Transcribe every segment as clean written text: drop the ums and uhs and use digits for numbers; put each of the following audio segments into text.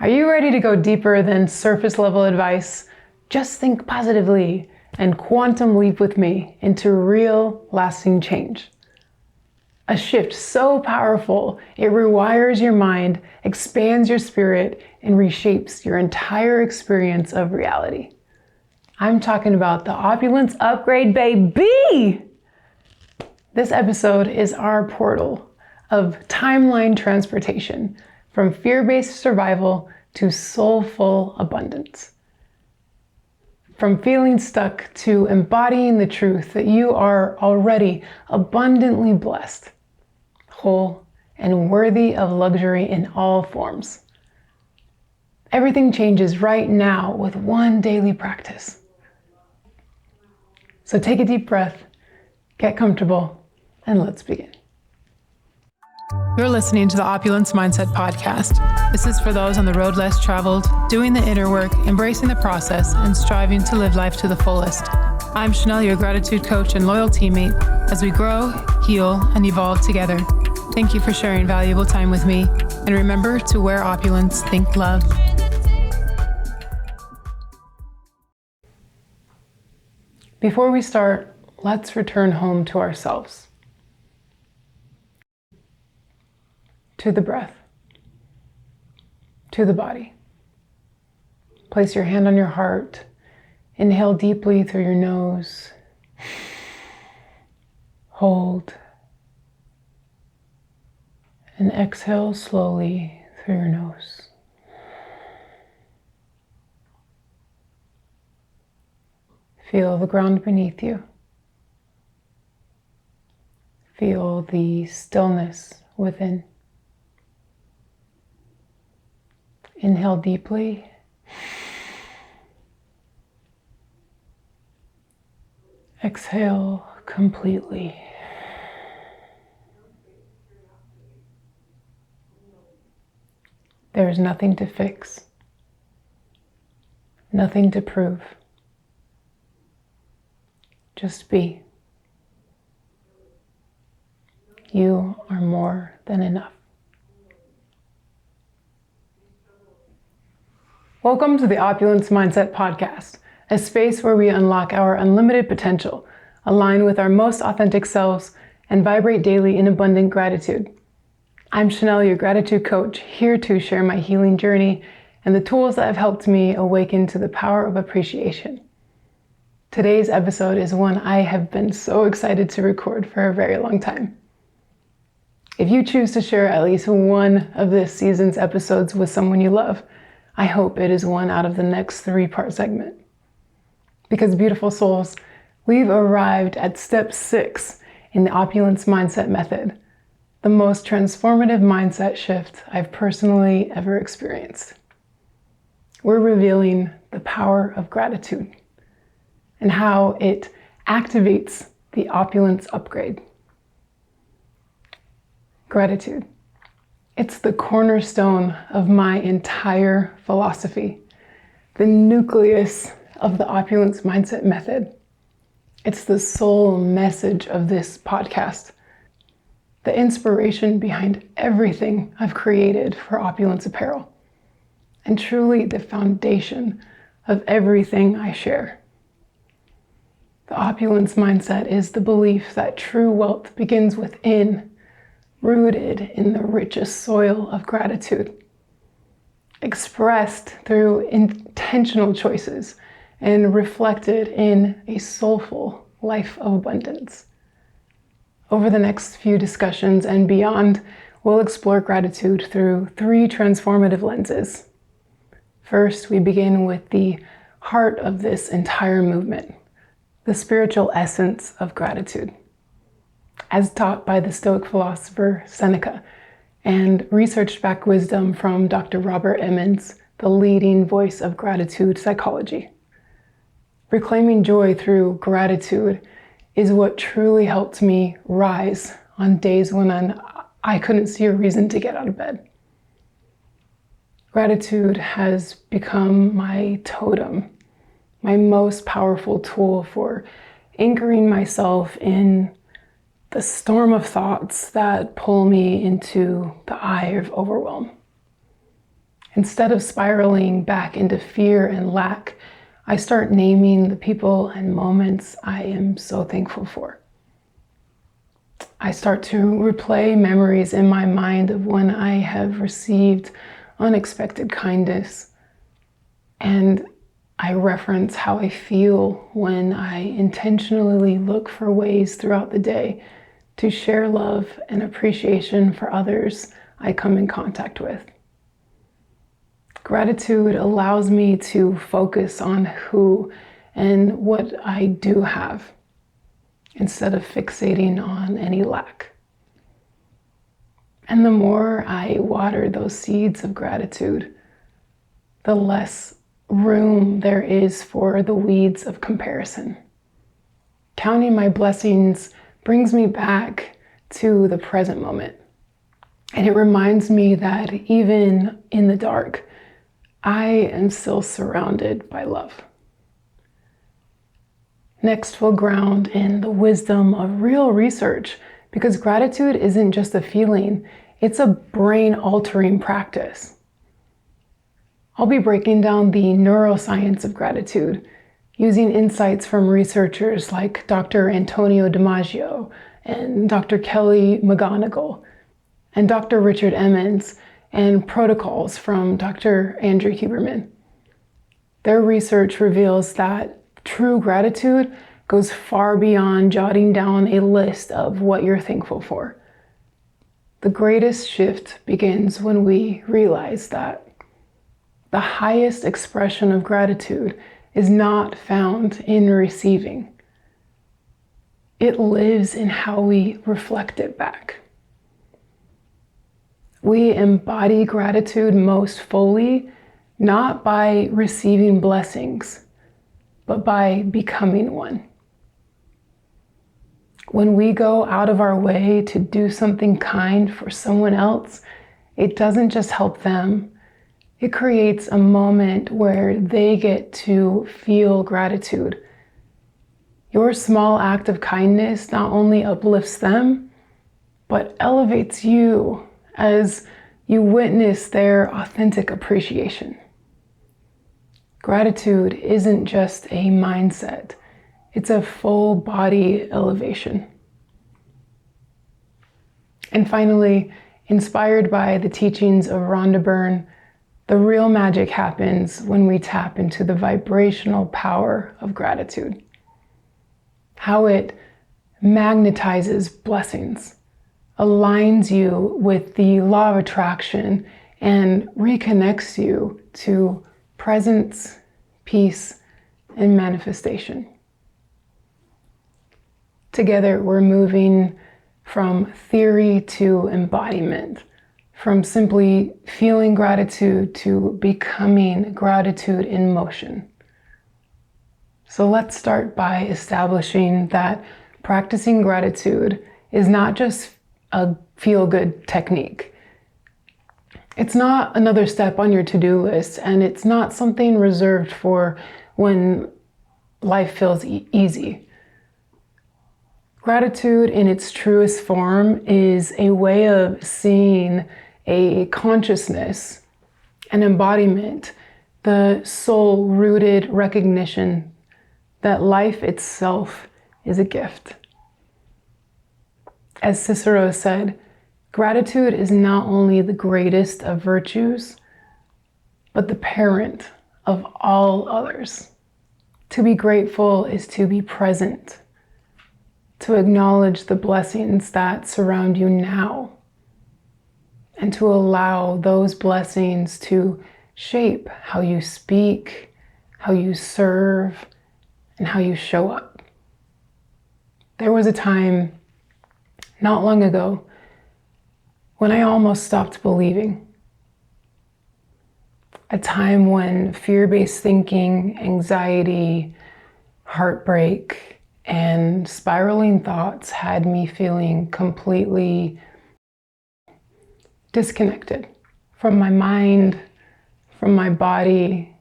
Are you ready to go deeper than surface level advice? Just think positively and quantum leap with me into real lasting change. A shift so powerful, it rewires your mind, expands your spirit, and reshapes your entire experience of reality. I'm talking about the Opulence Upgrade, baby! This episode is our portal of timeline transportation from fear-based survival to soulful abundance. From feeling stuck to embodying the truth that you are already abundantly blessed, whole, and worthy of luxury in all forms. Everything changes right now with one daily practice. So take a deep breath, get comfortable, and let's begin. You're listening to the Opulence Mindset Podcast. This is for those on the road less traveled, doing the inner work, embracing the process, and striving to live life to the fullest. I'm Chanel, your gratitude coach and loyal teammate, as we grow, heal, and evolve together. Thank you for sharing valuable time with me. And remember to wear opulence, think love. Before we start, let's return home to ourselves. To the breath, to the body. Place your hand on your heart. Inhale deeply through your nose. Hold. And exhale slowly through your nose. Feel the ground beneath you. Feel the stillness within. Inhale deeply. Exhale completely. There is nothing to fix, nothing to prove. Just be. You are more than enough. Welcome to the Opulence Mindset Podcast, a space where we unlock our unlimited potential, align with our most authentic selves, and vibrate daily in abundant gratitude. I'm Chanel, your gratitude coach, here to share my healing journey and the tools that have helped me awaken to the power of appreciation. Today's episode is one I have been so excited to record for a very long time. If you choose to share at least one of this season's episodes with someone you love, I hope it is one out of the next 3-part segment. Because beautiful souls, we've arrived at step 6 in the Opulence Mindset method, the most transformative mindset shift I've personally ever experienced. We're revealing the power of gratitude and how it activates the Opulence Upgrade. Gratitude. It's the cornerstone of my entire philosophy, the nucleus of the Opulence Mindset method. It's the sole message of this podcast, the inspiration behind everything I've created for Opulence Apparel, and truly the foundation of everything I share. The Opulence Mindset is the belief that true wealth begins within, rooted in the richest soil of gratitude, expressed through intentional choices and reflected in a soulful life of abundance. Over the next few discussions and beyond, we'll explore gratitude through 3 transformative lenses. First, we begin with the heart of this entire movement, the spiritual essence of gratitude, as taught by the Stoic philosopher Seneca, and research-backed wisdom from Dr. Robert Emmons, the leading voice of gratitude psychology. Reclaiming joy through gratitude is what truly helped me rise on days when I couldn't see a reason to get out of bed. Gratitude has become my totem, my most powerful tool for anchoring myself in the storm of thoughts that pull me into the eye of overwhelm. Instead of spiraling back into fear and lack, I start naming the people and moments I am so thankful for. I start to replay memories in my mind of when I have received unexpected kindness, and I reference how I feel when I intentionally look for ways throughout the day to share love and appreciation for others I come in contact with. Gratitude allows me to focus on who and what I do have instead of fixating on any lack. And the more I water those seeds of gratitude, the less room there is for the weeds of comparison. Counting my blessings brings me back to the present moment. And it reminds me that even in the dark, I am still surrounded by love. Next, we'll ground in the wisdom of real research, because gratitude isn't just a feeling, it's a brain-altering practice. I'll be breaking down the neuroscience of gratitude, using insights from researchers like Dr. Antonio DiMaggio and Dr. Kelly McGonigal and Dr. Richard Emmons, and protocols from Dr. Andrew Huberman. Their research reveals that true gratitude goes far beyond jotting down a list of what you're thankful for. The greatest shift begins when we realize that the highest expression of gratitude is not found in receiving. It lives in how we reflect it back. We embody gratitude most fully, not by receiving blessings, but by becoming one. When we go out of our way to do something kind for someone else, it doesn't just help them. It creates a moment where they get to feel gratitude. Your small act of kindness not only uplifts them, but elevates you as you witness their authentic appreciation. Gratitude isn't just a mindset, it's a full body elevation. And finally, inspired by the teachings of Rhonda Byrne, the real magic happens when we tap into the vibrational power of gratitude. How it magnetizes blessings, aligns you with the law of attraction, and reconnects you to presence, peace, and manifestation. Together, we're moving from theory to embodiment, from simply feeling gratitude to becoming gratitude in motion. So let's start by establishing that practicing gratitude is not just a feel-good technique. It's not another step on your to-do list, and it's not something reserved for when life feels easy. Gratitude in its truest form is a way of seeing a consciousness, an embodiment, the soul-rooted recognition that life itself is a gift. As Cicero said, gratitude is not only the greatest of virtues, but the parent of all others. To be grateful is to be present, to acknowledge the blessings that surround you now, and to allow those blessings to shape how you speak, how you serve, and how you show up. There was a time not long ago when I almost stopped believing. A time when fear-based thinking, anxiety, heartbreak, and spiraling thoughts had me feeling completely disconnected from my mind, from my body,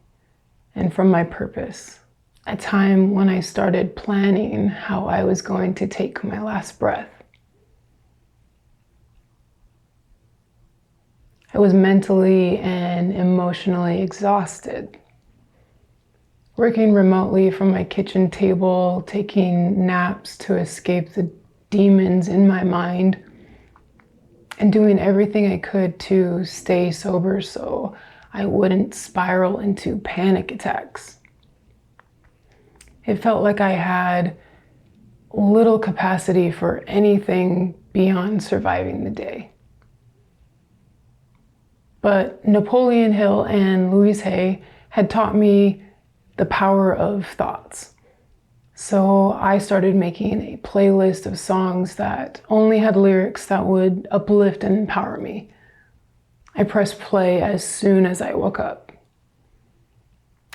and from my purpose. A time when I started planning how I was going to take my last breath. I was mentally and emotionally exhausted. Working remotely from my kitchen table, taking naps to escape the demons in my mind, and doing everything I could to stay sober so I wouldn't spiral into panic attacks. It felt like I had little capacity for anything beyond surviving the day. But Napoleon Hill and Louise Hay had taught me the power of thoughts. So I started making a playlist of songs that only had lyrics that would uplift and empower me. I pressed play as soon as I woke up.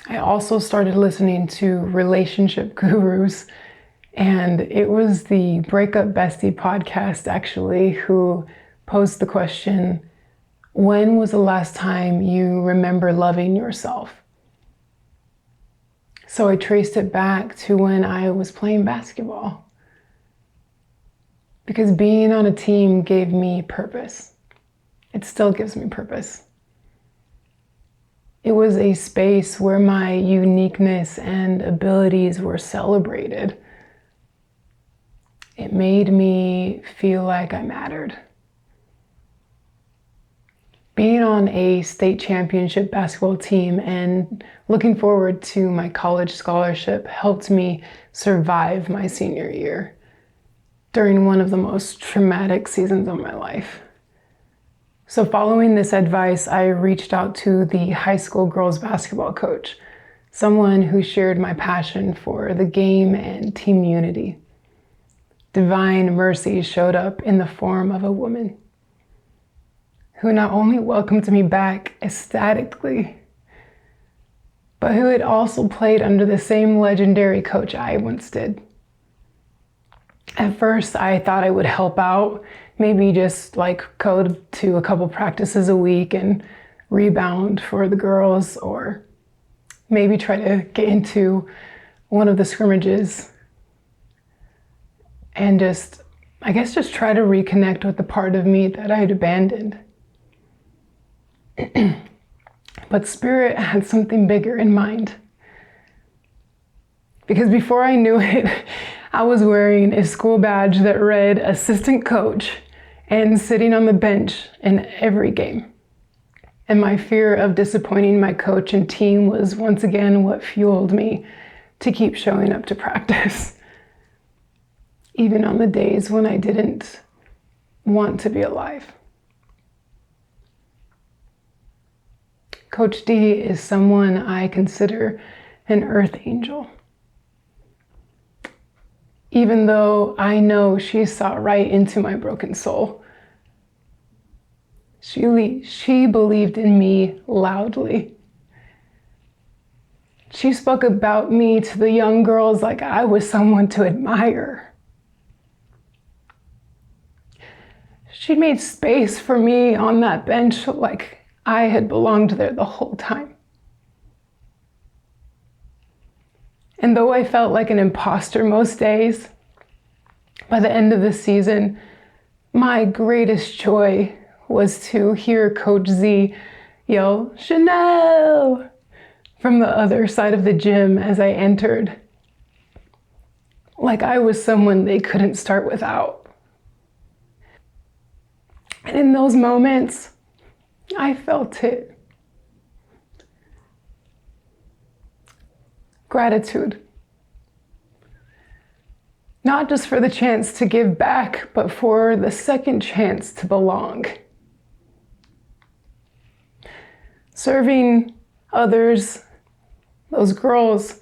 I also started listening to relationship gurus, and it was the Breakup Bestie podcast actually who posed the question, when was the last time you remember loving yourself? So I traced it back to when I was playing basketball. Because being on a team gave me purpose. It still gives me purpose. It was a space where my uniqueness and abilities were celebrated. It made me feel like I mattered. Being on a state championship basketball team and looking forward to my college scholarship helped me survive my senior year during one of the most traumatic seasons of my life. So following this advice, I reached out to the high school girls basketball coach, someone who shared my passion for the game and team unity. Divine mercy showed up in the form of a woman who not only welcomed me back ecstatically, but who had also played under the same legendary coach I once did. At first, I thought I would help out, maybe just like code to a couple practices a week and rebound for the girls, or maybe try to get into one of the scrimmages and just try to reconnect with the part of me that I had abandoned. But Spirit had something bigger in mind. Because before I knew it, I was wearing a school badge that read assistant coach and sitting on the bench in every game. And my fear of disappointing my coach and team was once again what fueled me to keep showing up to practice. Even on the days when I didn't want to be alive. Coach D is someone I consider an earth angel. Even though I know she saw right into my broken soul. She believed in me loudly. She spoke about me to the young girls like I was someone to admire. She made space for me on that bench like I had belonged there the whole time. And though I felt like an imposter most days, by the end of the season, my greatest joy was to hear Coach Z yell, "Chanel!" from the other side of the gym as I entered. Like I was someone they couldn't start without. And in those moments, I felt it. Gratitude. Not just for the chance to give back, but for the second chance to belong. Serving others, those girls,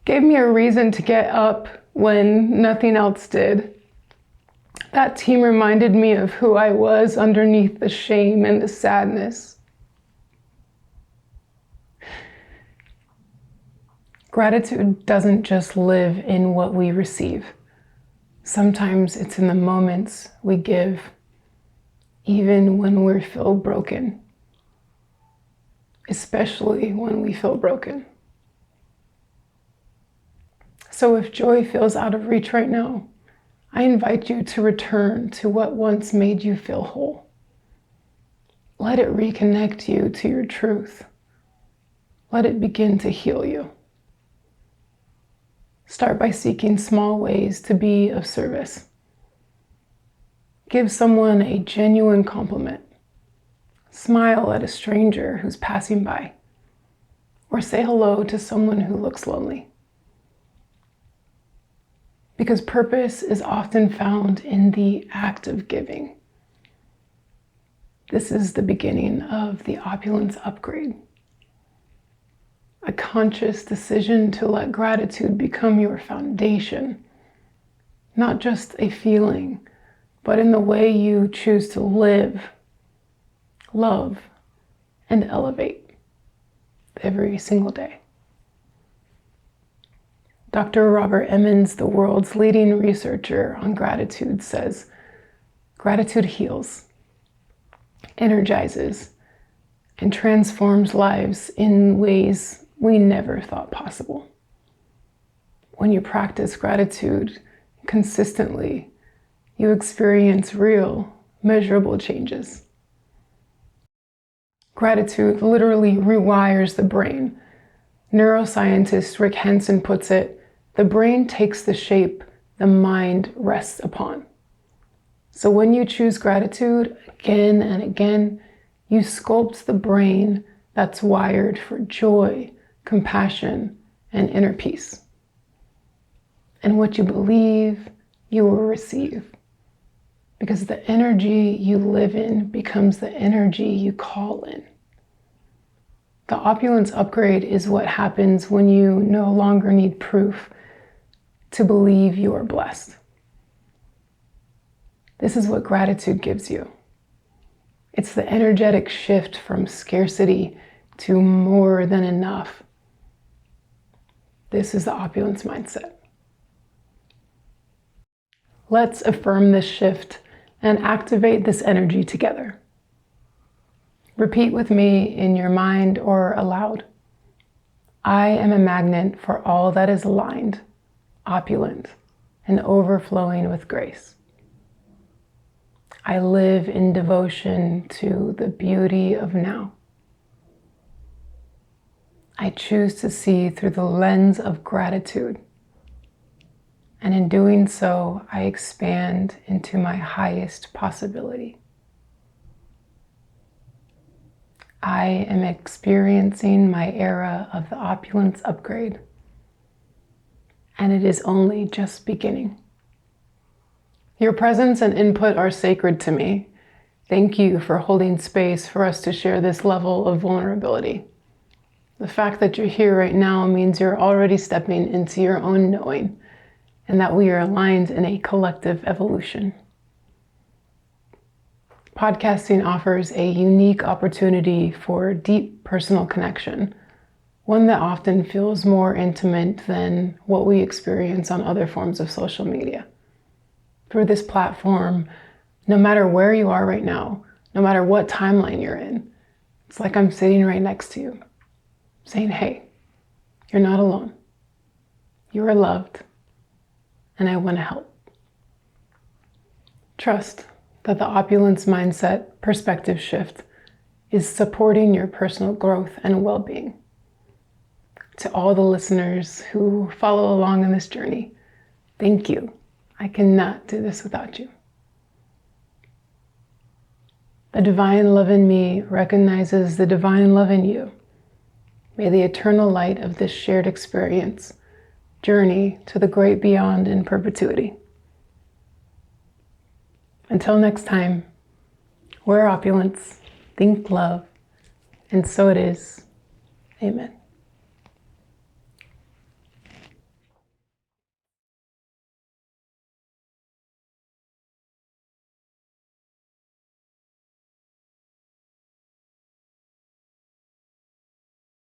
gave me a reason to get up when nothing else did. That team reminded me of who I was underneath the shame and the sadness. Gratitude doesn't just live in what we receive. Sometimes it's in the moments we give, even when we feel broken. Especially when we feel broken. So if joy feels out of reach right now, I invite you to return to what once made you feel whole. let it reconnect you to your truth. Let it begin to heal you. Start by seeking small ways to be of service. Give someone a genuine compliment. Smile at a stranger who's passing by. Or say hello to someone who looks lonely. Because purpose is often found in the act of giving. This is the beginning of the Opulence Upgrade. A conscious decision to let gratitude become your foundation. Not just a feeling, but in the way you choose to live, love, and elevate every single day. Dr. Robert Emmons, the world's leading researcher on gratitude, says, "Gratitude heals, energizes, and transforms lives in ways we never thought possible." When you practice gratitude consistently, you experience real, measurable changes. Gratitude literally rewires the brain. Neuroscientist Rick Hanson puts it, "The brain takes the shape the mind rests upon." So when you choose gratitude again and again, you sculpt the brain that's wired for joy, compassion, and inner peace. And what you believe, you will receive. Because the energy you live in becomes the energy you call in. The Opulence Upgrade is what happens when you no longer need proof to believe you are blessed. This is what gratitude gives you. It's the energetic shift from scarcity to more than enough. This is the Opulence Mindset. Let's affirm this shift and activate this energy together. Repeat with me in your mind or aloud. I am a magnet for all that is aligned, opulent, and overflowing with grace. I live in devotion to the beauty of now. I choose to see through the lens of gratitude. And in doing so, I expand into my highest possibility. I am experiencing my era of the Opulence Upgrade, and it is only just beginning. Your presence and input are sacred to me. Thank you for holding space for us to share this level of vulnerability. The fact that you're here right now means you're already stepping into your own knowing, and that we are aligned in a collective evolution. Podcasting offers a unique opportunity for deep personal connection, one that often feels more intimate than what we experience on other forms of social media. Through this platform, no matter where you are right now, no matter what timeline you're in, it's like I'm sitting right next to you, saying, hey, you're not alone. You are loved, and I want to help. Trust that the Opulence Mindset perspective shift is supporting your personal growth and well-being. To all the listeners who follow along in this journey, thank you. I cannot do this without you. The divine love in me recognizes the divine love in you. May the eternal light of this shared experience journey to the great beyond in perpetuity. Until next time, wear opulence, think love, and so it is. Amen.